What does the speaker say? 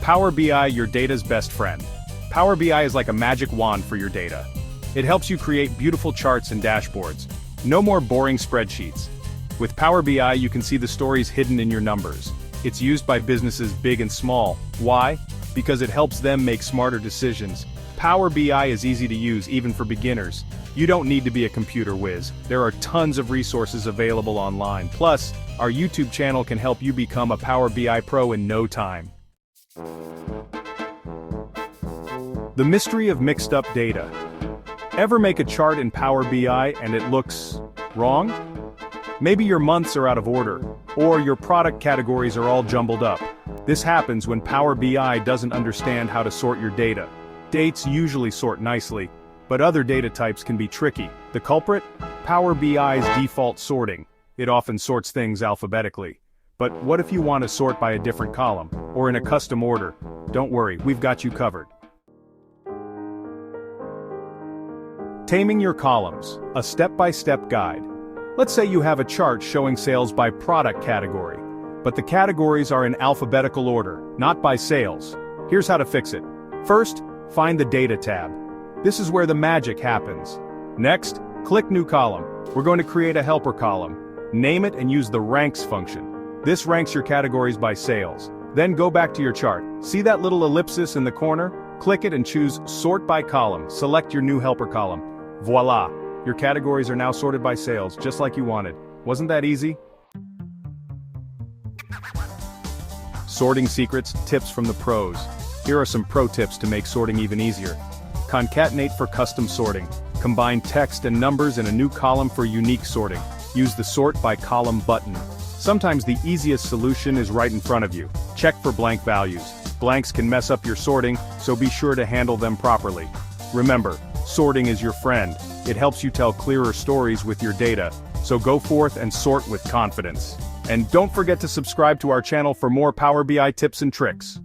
Power BI, your data's best friend. Power BI is like a magic wand for your data. It helps you create beautiful charts and dashboards. No more boring spreadsheets. With Power BI, you can see the stories hidden in your numbers. It's used by businesses big and small. Why? Because it helps them make smarter decisions. Power BI is easy to use even for beginners. You don't need to be a computer whiz. There are tons of resources available online. Plus, our YouTube channel can help you become a Power BI pro in no time. The mystery of mixed up data. Ever make a chart in Power BI and it looks wrong? Maybe your months are out of order, or your product categories are all jumbled up. This happens when Power BI doesn't understand how to sort your data. Dates usually sort nicely, but other data types can be tricky. The culprit? Power BI's default sorting. It often sorts things alphabetically. But what if you want to sort by a different column, or in a custom order? Don't worry, we've got you covered. Taming your columns, a step-by-step guide. Let's say you have a chart showing sales by product category, but the categories are in alphabetical order, not by sales. Here's how to fix it. First, find the Data tab. This is where the magic happens. Next, click New Column. We're going to create a helper column. Name it and use the Ranks function. This ranks your categories by sales. Then go back to your chart. See that little ellipsis in the corner? Click it and choose Sort by Column. Select your new helper column. Voila! Your categories are now sorted by sales, just like you wanted. Wasn't that easy? Sorting secrets, tips from the pros. Here are some pro tips to make sorting even easier. Concatenate for custom sorting. Combine text and numbers in a new column for unique sorting. Use the Sort by Column button. Sometimes the easiest solution is right in front of you. Check for blank values. Blanks can mess up your sorting, so be sure to handle them properly. Remember, sorting is your friend. It helps you tell clearer stories with your data, so go forth and sort with confidence. And don't forget to subscribe to our channel for more Power BI tips and tricks.